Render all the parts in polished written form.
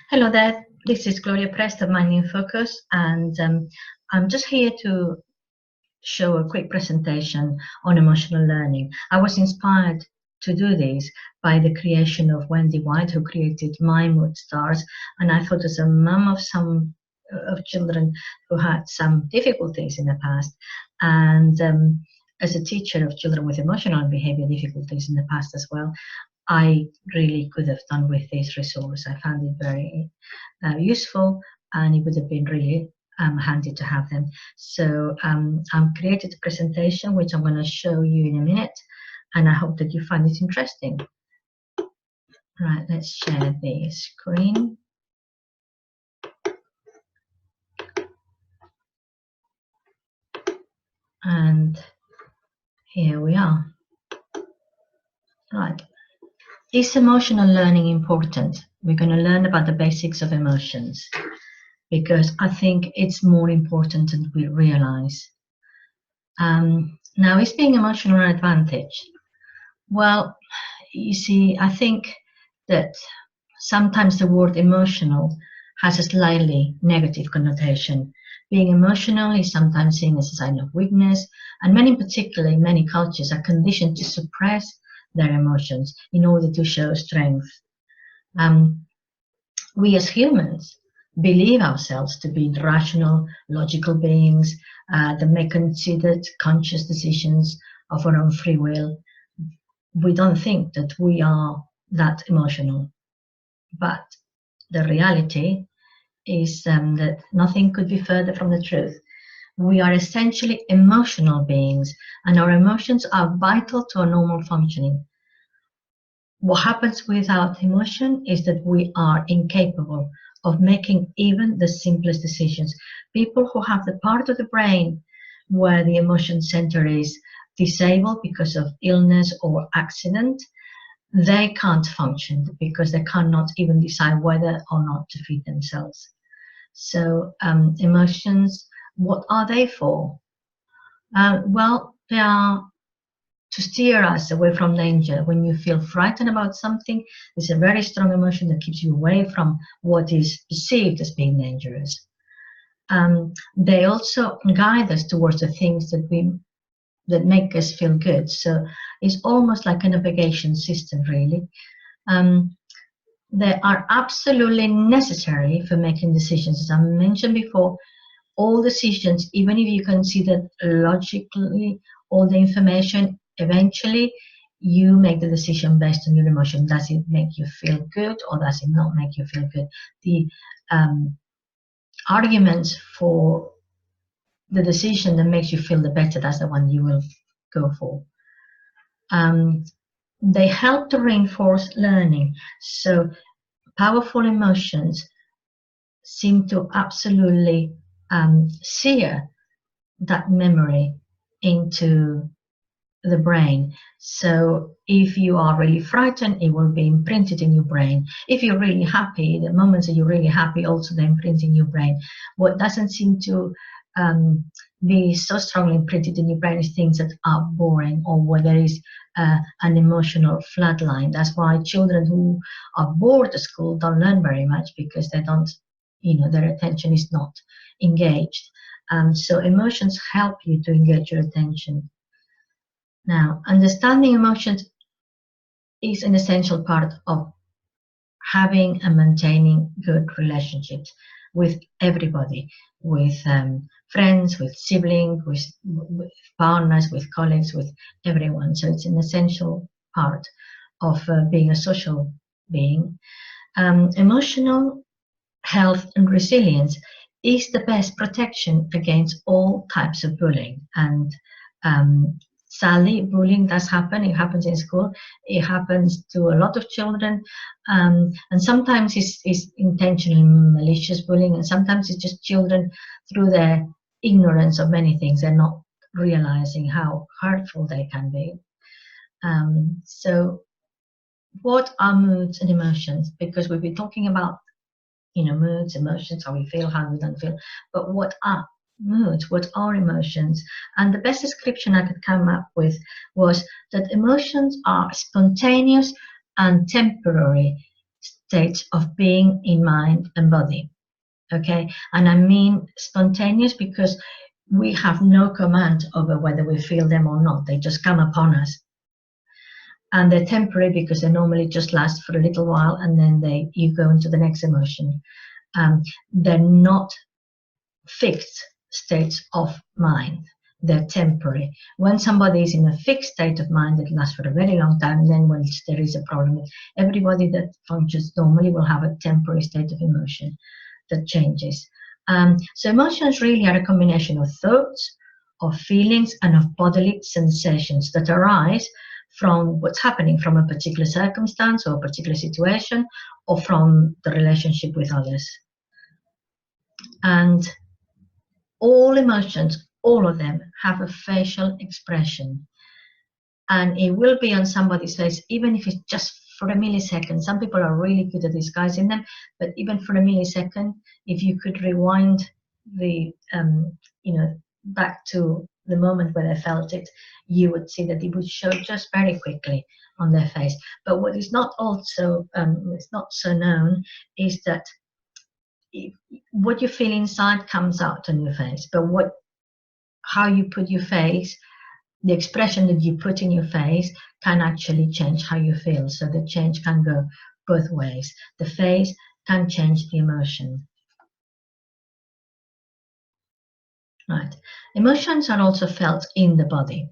Hello there, this is Gloria Prest of Mind in Focus, and I'm just here to show a quick presentation on emotional learning. I was inspired to do this by the creation of Wendy White, who created My Mood Stars, and I thought as a mum of some of children who had some difficulties in the past, and as a teacher of children with emotional and behavior difficulties in the past as well, I really could have done with this resource. I found it very useful, and it would have been really handy to have them. So I've created a presentation which I'm going to show you in a minute, and I hope that you find it interesting. Right, let's share the screen. And here we are. Right. Is emotional learning important? We're going to learn about the basics of emotions, because I think it's more important than we realize. Now, is being emotional an advantage? Well, you see, I think that sometimes the word emotional has a slightly negative connotation. Being emotional is sometimes seen as a sign of weakness, and many, particularly in many cultures, are conditioned to suppress their emotions in order to show strength. We as humans believe ourselves to be rational, logical beings that make considered, conscious decisions of our own free will. We don't think that we are that emotional, but the reality is that nothing could be further from the truth. We are essentially emotional beings, and our emotions are vital to our normal functioning. What happens without emotion is that we are incapable of making even the simplest decisions. People who have the part of the brain where the emotion center is disabled because of illness or accident, they can't function because they cannot even decide whether or not to feed themselves. So emotions, what are they for? Well, they are to steer us away from danger. When you feel frightened about something, it's a very strong emotion that keeps you away from what is perceived as being dangerous. They also guide us towards the things that make us feel good. So it's almost like a navigation system, really. They are absolutely necessary for making decisions. As I mentioned before, all decisions, even if you consider logically all the information, eventually you make the decision based on your emotion. Does it make you feel good or does it not make you feel good? The arguments for the decision that makes you feel the better, that's the one you will go for. They help to reinforce learning. So powerful emotions seem to absolutely sear that memory into the brain. So if you are really frightened, it will be imprinted in your brain. If you're really happy, the moments that you're really happy also then imprint in your brain. What doesn't seem to be so strongly imprinted in your brain is things that are boring or where there is an emotional flatline. That's why children who are bored at school don't learn very much, because they don't, their attention is not engaged. So emotions help you to engage your attention. Now, understanding emotions is an essential part of having and maintaining good relationships with everybody, with friends, with siblings, with partners, with colleagues, with everyone. So it's an essential part of being a social being. Emotional health and resilience is the best protection against all types of bullying. And sadly, bullying does happen. It happens in school. It happens to a lot of children. And sometimes it's intentionally malicious bullying, and sometimes it's just children, through their ignorance of many things, they're not realizing how hurtful they can be. So what are moods and emotions? Because we've been talking about moods, emotions, how we feel, how we don't feel. But what are moods? What are emotions? And the best description I could come up with was that emotions are spontaneous and temporary states of being in mind and body. Okay, and I mean spontaneous because we have no command over whether we feel them or not. They just come upon us. And they're temporary because they normally just last for a little while, and then you go into the next emotion. They're not fixed states of mind. They're temporary. When somebody is in a fixed state of mind that lasts for a very long time, then when there is a problem, everybody that functions normally will have a temporary state of emotion that changes. So emotions really are a combination of thoughts, of feelings, and of bodily sensations that arise from what's happening from a particular circumstance or a particular situation, or from the relationship with others. And all emotions, all of them, have a facial expression. And it will be on somebody's face, even if it's just for a millisecond. Some people are really good at disguising them, but even for a millisecond, if you could rewind the, back to the moment where they felt it, you would see that it would show just very quickly on their face. But what is not also, it's not so known, is that what you feel inside comes out on your face, but how you put your face, the expression that you put in your face can actually change how you feel. So the change can go both ways. The face can change the emotion. Right. Emotions are also felt in the body.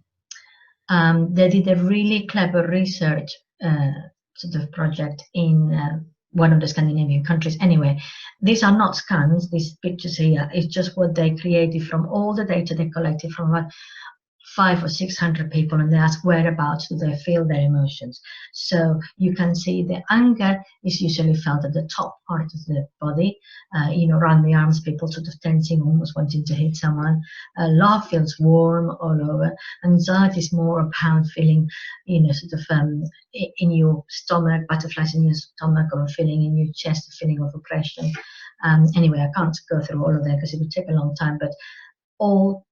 They did a really clever research sort of project in one of the Scandinavian countries. Anyway, these are not scans, these pictures here. It's just what they created from all the data they collected from about 500 or 600 people, and they ask whereabouts do they feel their emotions. So you can see the anger is usually felt at the top part of the body, around the arms, people sort of tensing, almost wanting to hit someone. Love feels warm all over. Anxiety is more about feeling, sort of in your stomach, butterflies in your stomach, or a feeling in your chest, a feeling of oppression. Anyway, I can't go through all of that because it would take a long time, but all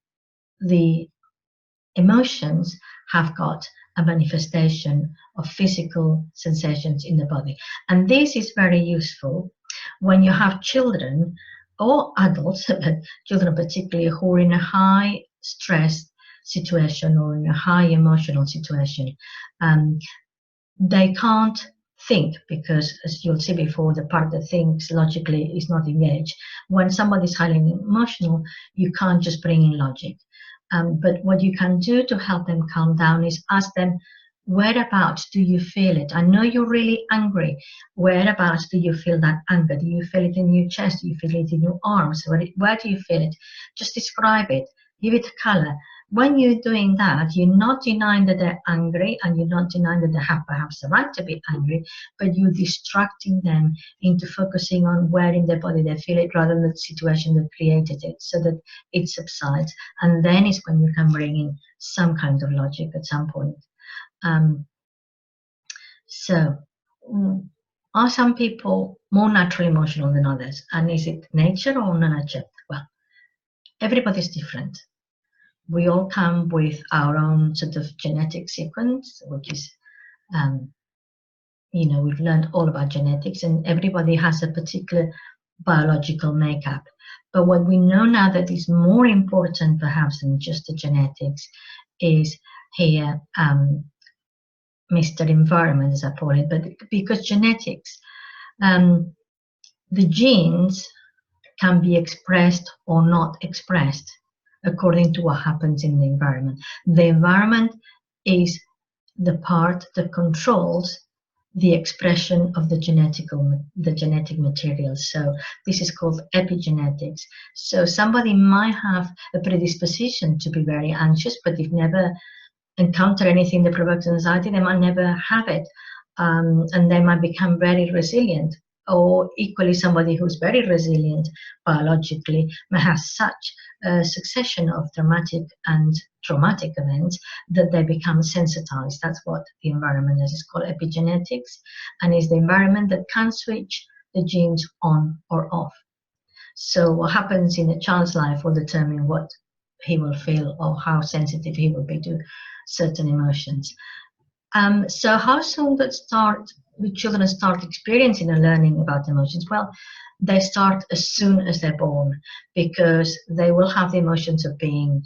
the emotions have got a manifestation of physical sensations in the body. And this is very useful when you have children or adults, but children particularly, who are in a high stress situation or in a high emotional situation. They can't think because, as you'll see before, the part that thinks logically is not engaged. When somebody is highly emotional, you can't just bring in logic. But what you can do to help them calm down is ask them, whereabouts do you feel it? I know you're really angry. Whereabouts do you feel that anger? Do you feel it in your chest? Do you feel it in your arms? Where do you feel it? Just describe it. Give it a color. When you're doing that, you're not denying that they're angry, and you're not denying that they have perhaps the right to be angry, but you're distracting them into focusing on where in their body they feel it rather than the situation that created it, so that it subsides. And then is when you can bring in some kind of logic at some point. So are some people more naturally emotional than others? And is it nature or nurture? Well, everybody's different. We all come with our own sort of genetic sequence, which is, we've learned all about genetics, and everybody has a particular biological makeup. But what we know now that is more important perhaps than just the genetics is here, Mr. Environment, as I call it, but because genetics, the genes can be expressed or not expressed according to what happens in the environment. The environment is the part that controls the expression of the genetic material. So this is called epigenetics. So somebody might have a predisposition to be very anxious, but they've never encountered anything that provokes anxiety. They might never have it, and they might become very resilient. Or equally, somebody who's very resilient biologically may have such a succession of dramatic and traumatic events that they become sensitized. That's what the environment is. It's called epigenetics, and is the environment that can switch the genes on or off. So what happens in a child's life will determine what he will feel or how sensitive he will be to certain emotions. So how soon does it start children start experiencing and learning about emotions? Well, they start as soon as they're born, because they will have the emotions of being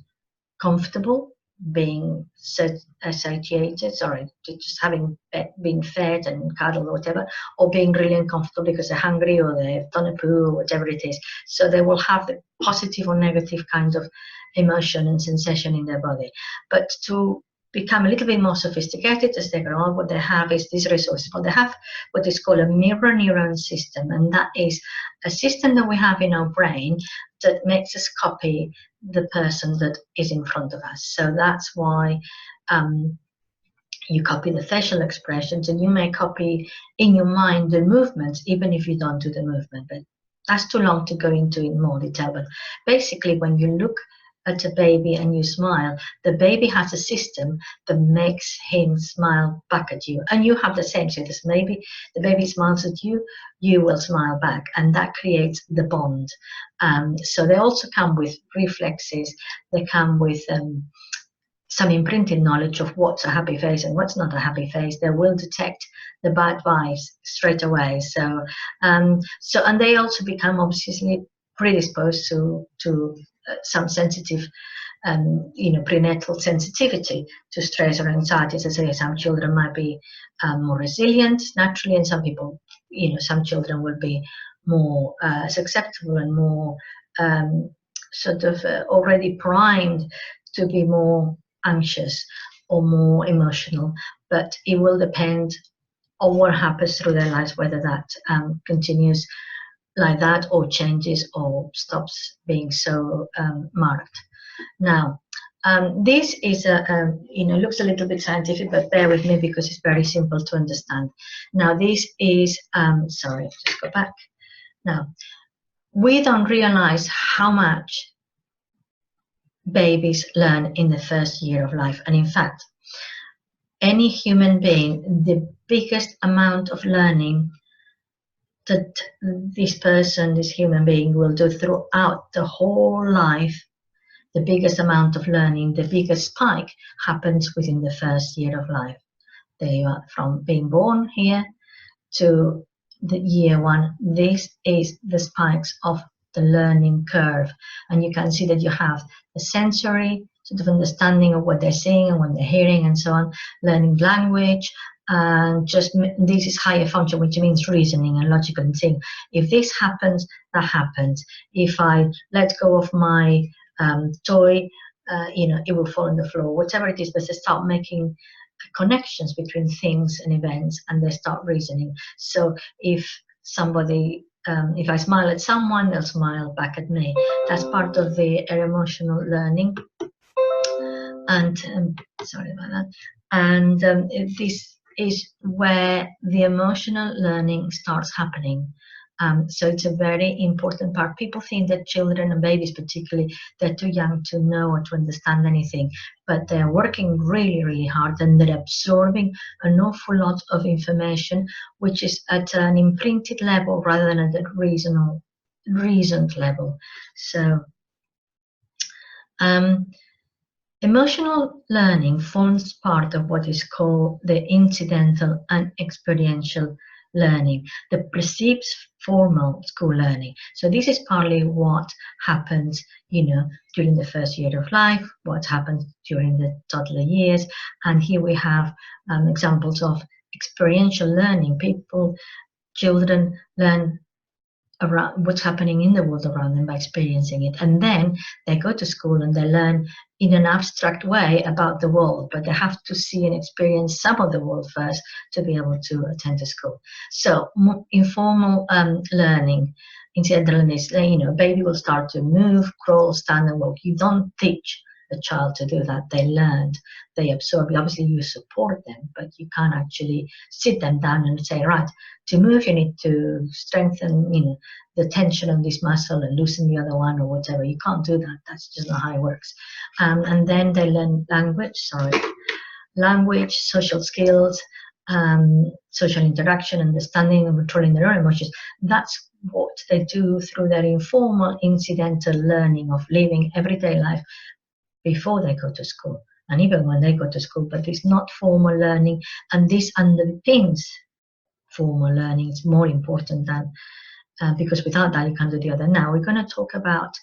comfortable, being satiated, sorry, just having being fed and cuddled or whatever, or being really uncomfortable because they're hungry or they've done a poo or whatever it is. So they will have the positive or negative kinds of emotion and sensation in their body. But to become a little bit more sophisticated as they grow up, what they have is these resources. Well, they have what is called a mirror neuron system, and that is a system that we have in our brain that makes us copy the person that is in front of us. So that's why you copy the facial expressions, and you may copy in your mind the movements, even if you don't do the movement. But that's too long to go into in more detail. But basically, when you look at a baby and you smile, the baby has a system that makes him smile back at you, and you have the same. So this maybe the baby smiles at you, you will smile back, and that creates the bond. So they also come with reflexes. They come with some imprinted knowledge of what's a happy face and what's not a happy face. They will detect the bad vibes straight away. So, and they also become obviously predisposed to some sensitive, prenatal sensitivity to stress or anxiety. So, some children might be more resilient naturally, and some people, some children will be more susceptible and more already primed to be more anxious or more emotional. But it will depend on what happens through their lives, whether that continues like that or changes or stops being so marked. Now, this is looks a little bit scientific, but bear with me because it's very simple to understand. Now, this is sorry, just go back. Now, we don't realize how much babies learn in the first year of life, and in fact, any human being, the biggest amount of learning that this human being will do throughout the whole life, the biggest amount of learning, the biggest spike happens within the first year of life. There you are, from being born here to the year one. This is the spikes of the learning curve, and you can see that you have the sensory sort of understanding of what they're seeing and what they're hearing and so on, learning language, and just this is higher function, which means reasoning and logical and thinking. If this happens, that happens. If I let go of my toy, it will fall on the floor, whatever it is. But they start making connections between things and events, and they start reasoning. So if somebody if I smile at someone, they'll smile back at me. That's part of the emotional learning. And sorry about that. And this is where the emotional learning starts happening. So it's a very important part. People think that children and babies particularly, they're too young to know or to understand anything, but they're working really, really hard, and they're absorbing an awful lot of information, which is at an imprinted level rather than at a reasoned level. So emotional learning forms part of what is called the incidental and experiential learning that precedes formal school learning. So this is partly what happens, during the first year of life, what happens during the toddler years. And here we have examples of experiential learning. Children learn around what's happening in the world around them by experiencing it, and then they go to school and they learn in an abstract way about the world, but they have to see and experience some of the world first to be able to attend to school. So informal learning, incidental is, a baby will start to move, crawl, stand and walk. You don't teach a child to do that. They learned, they absorb. Obviously you support them, but you can't actually sit them down and say, right, to move you need to strengthen the tension of this muscle and loosen the other one or whatever. You can't do that. That's just not how it works. And then they learn language, social skills, social interaction, understanding and controlling their own emotions. That's what they do through their informal incidental learning of living everyday life before they go to school, and even when they go to school. But it's not formal learning, and this underpins formal learning is more important than, because without that you can't do the other. Now we're going to talk about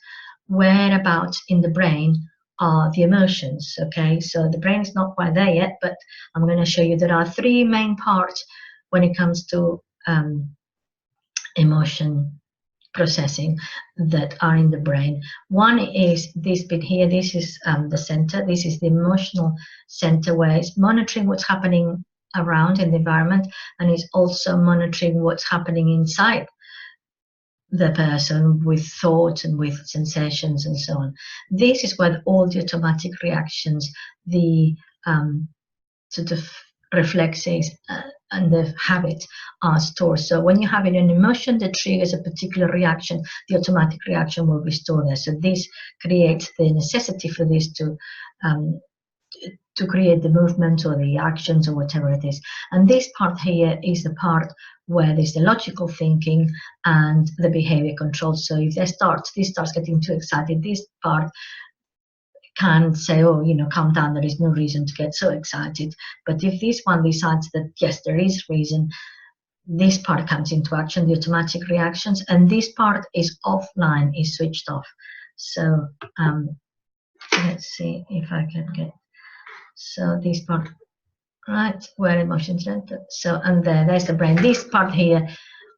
whereabouts in the brain are the emotions. Okay, so the brain is not quite there yet, but I'm going to show you there are three main parts when it comes to emotion processing that are in the brain. One is this bit here. This is the center. This is the emotional center, where it's monitoring what's happening around in the environment, and it's also monitoring what's happening inside the person with thoughts and with sensations and so on. This is where all the automatic reactions, the sort of reflexes and the habits are stored. So when you're having an emotion that triggers a particular reaction, the automatic reaction will be stored there. So this creates the necessity for this to create the movement or the actions or whatever it is. And this part here is the part where there's the logical thinking and the behavior control. So if this starts getting too excited, this part can say, oh, you know, calm down, there is no reason to get so excited. But if this one decides that yes, there is reason, this part comes into action, the automatic reactions, and this part is offline, is switched off. So let's see if I can get, so this part, right, where emotions enter. So, and there's the brain. This part here,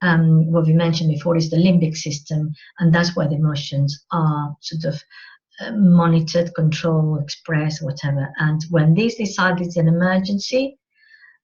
what we mentioned before, is the limbic system, and that's where the emotions are sort of monitored, controlled, expressed, whatever. And when this decides it's an emergency,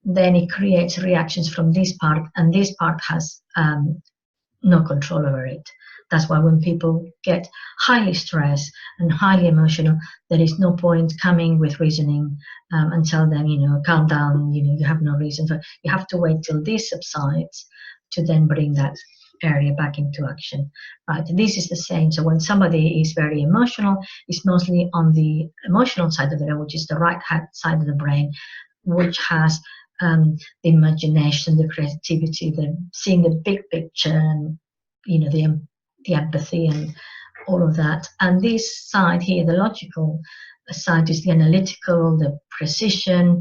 then it creates reactions from this part, and this part has no control over it. That's why when people get highly stressed and highly emotional, there is no point coming with reasoning and tell them, you know, calm down, you know, you have no reason for, you have to wait till this subsides to then bring that area back into action, right? This is the same. So when somebody is very emotional, it's mostly on the emotional side of the brain, which is the right hand side of the brain, which has the imagination, the creativity, the seeing the big picture, and you know, the empathy and all of that. And this side here, the logical side, is the analytical, the precision,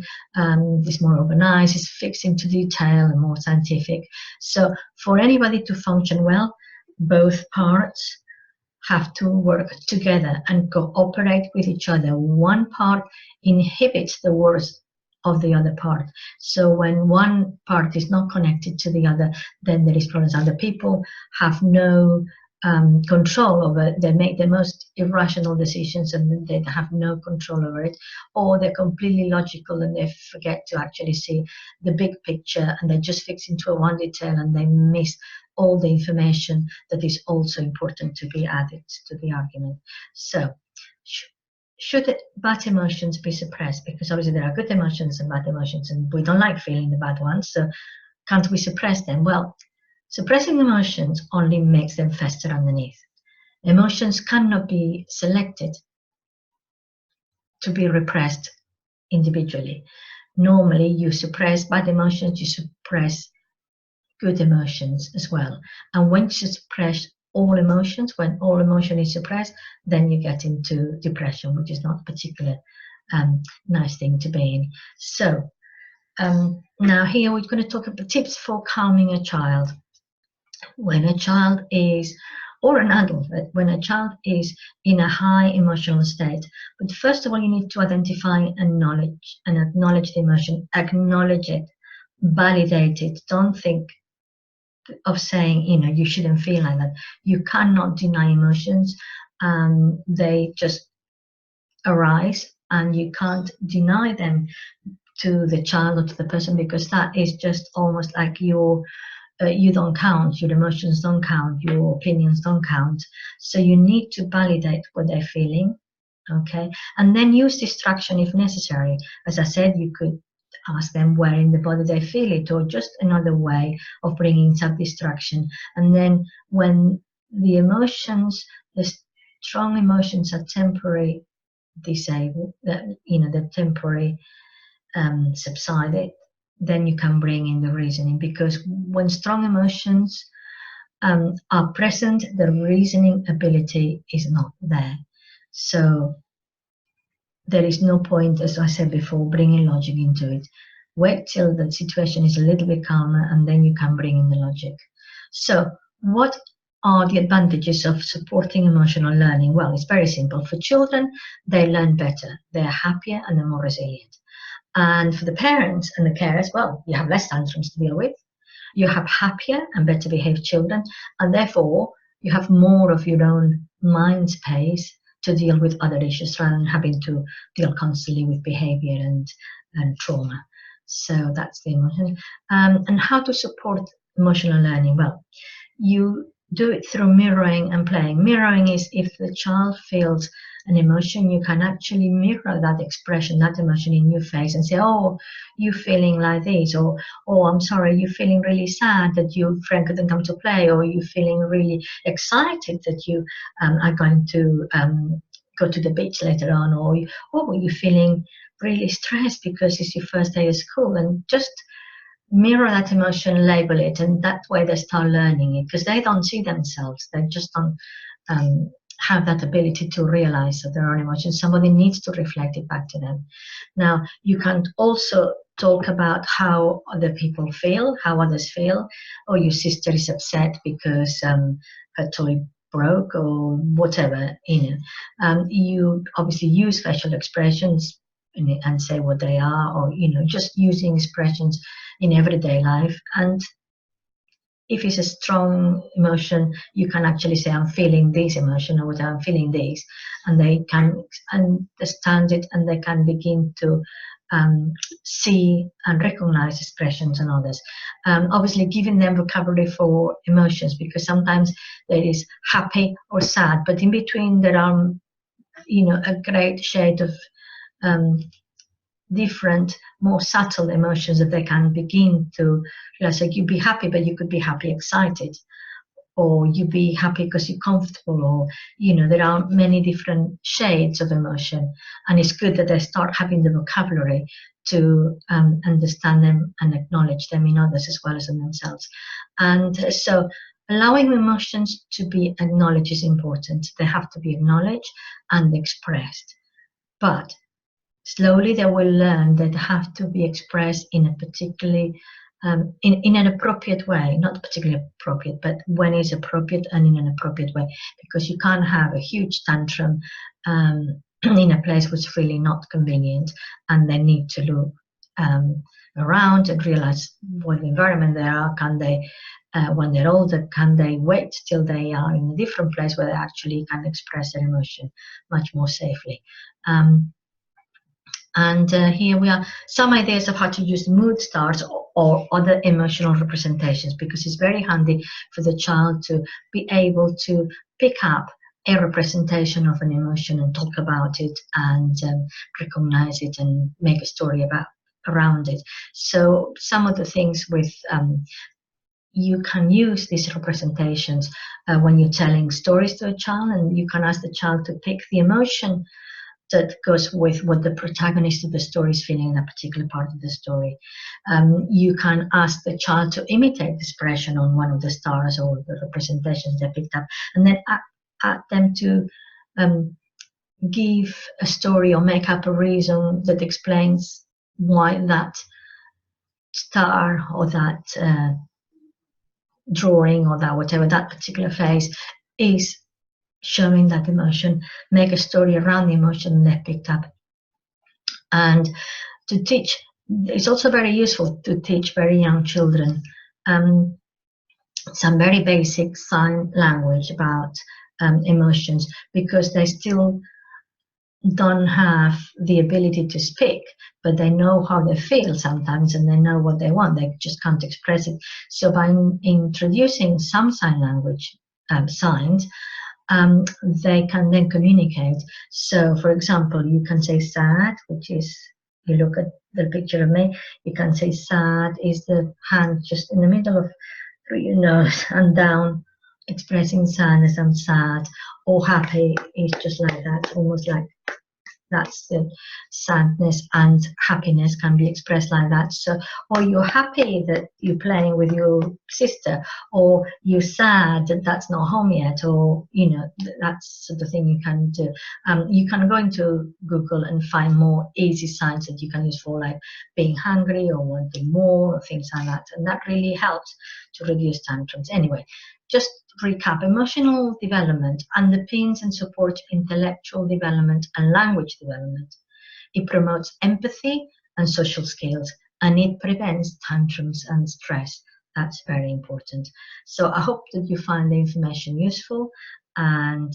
is more organized, is fixed into detail and more scientific. So for anybody to function well, both parts have to work together and cooperate with each other. One part inhibits the worst of the other part. So when one part is not connected to the other, then there is problems. Other people have no control over it. They make the most irrational decisions and they have no control over it, or they're completely logical and they forget to actually see the big picture, and they just fix into one detail and they miss all the information that is also important to be added to the argument. So should bad emotions be suppressed? Because obviously there are good emotions and bad emotions, and we don't like feeling the bad ones, so can't we suppress them? Well, suppressing emotions only makes them fester underneath. Emotions cannot be selected to be repressed individually. Normally, you suppress bad emotions, you suppress good emotions as well. And once you suppress all emotions, when all emotion is suppressed, then you get into depression, which is not a particular nice thing to be in. So now here we're going to talk about tips for calming a child. When a child is, or an adult, when a child is in a high emotional state. But first of all, you need to identify and acknowledge the emotion, acknowledge it, validate it. Don't think of saying, you know, you shouldn't feel like that. You cannot deny emotions. They just arise, and you can't deny them to the child or to the person, because that is just almost like your you don't count, your emotions don't count, your opinions don't count. So you need to validate what they're feeling, okay? And then use distraction if necessary. As I said, you could ask them where in the body they feel it, or just another way of bringing some distraction. And then when the emotions, the strong emotions are temporary disabled, you know, the temporary subsided, then you can bring in the reasoning, because when strong emotions are present, the reasoning ability is not there. So there is no point, as I said before, bringing logic into it. Wait till the situation is a little bit calmer, and then you can bring in the logic. So what are the advantages of supporting emotional learning? Well, it's very simple. For children, they learn better, they're happier, and they're more resilient. And for the parents and the carers, well, you have less tantrums to deal with, you have happier and better behaved children, and therefore you have more of your own mind space to deal with other issues rather than having to deal constantly with behavior and trauma. So that's the emotion. And how to support emotional learning? Well, you do it through mirroring and playing. Mirroring is if the child feels an emotion, you can actually mirror that expression, that emotion in your face and say, oh, you're feeling like this, or oh, I'm sorry, you're feeling really sad that your friend couldn't come to play, or you're feeling really excited that you are going to go to the beach later on, or oh, you're feeling really stressed because it's your first day of school, and just mirror that emotion, label it, and that way they start learning it, because they don't see themselves, they just don't have that ability to realize that their own emotions. Somebody needs to reflect it back to them. Now, you can also talk about how other people feel, how others feel. Oh, your sister is upset because her toy broke, or whatever, you know. You obviously use facial expressions and say what they are, or just using expressions in everyday life. And if it's a strong emotion, you can actually say, I'm feeling this emotion, or I'm feeling this, and they can understand it, and they can begin to see and recognize expressions in others. Obviously giving them vocabulary for emotions, because sometimes there is happy or sad, but in between there are a great shade of different, more subtle emotions that they can begin to realize. Like, you'd be happy, but you could be happy excited, or you'd be happy because you're comfortable, or there are many different shades of emotion, and it's good that they start having the vocabulary to understand them and acknowledge them in others as well as in themselves. And so allowing emotions to be acknowledged is important. They have to be acknowledged and expressed, but slowly they will learn that they have to be expressed in a particularly in an appropriate way, not particularly appropriate, but when it's appropriate and in an appropriate way, because you can't have a huge tantrum in a place which is really not convenient, and they need to look around and realize what environment they are. Can they, when they're older, can they wait till they are in a different place where they actually can express their emotion much more safely? And here we are, some ideas of how to use mood stars or other emotional representations, because it's very handy for the child to be able to pick up a representation of an emotion and talk about it, and recognize it and make a story around it. So some of the things with you can use these representations when you're telling stories to a child, and you can ask the child to pick the emotion that goes with what the protagonist of the story is feeling in a particular part of the story. You can ask the child to imitate the expression on one of the stars or the representations they picked up, and then ask them to give a story or make up a reason that explains why that star or that drawing or that whatever that particular phase is showing that emotion. Make a story around the emotion they picked up. And to teach, it's also very useful to teach very young children some very basic sign language about emotions, because they still don't have the ability to speak, but they know how they feel sometimes, and they know what they want, they just can't express it. So by introducing some sign language signs, they can then communicate. So for example, you can say sad, which is, you look at the picture of me, you can say sad is the hand just in the middle of your nose and down, expressing sadness, I'm sad. Or happy is just like that, almost like that's the sadness, and happiness can be expressed like that. So, or you're happy that you're playing with your sister, or you're sad that that's not home yet, or that's sort of thing you can do. You can go into Google and find more easy signs that you can use for, like being hungry or wanting more or things like that, and that really helps to reduce tantrums. Anyway, just recap: emotional development underpins and supports intellectual development and language development. It promotes empathy and social skills, and it prevents tantrums and stress. That's very important. So I hope that you find the information useful, and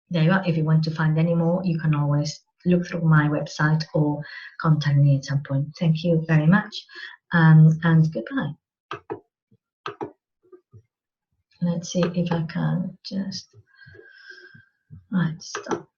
there you are. If you want to find any more, you can always look through my website or contact me at some point. Thank you very much, and goodbye. Let's see if I can just stop.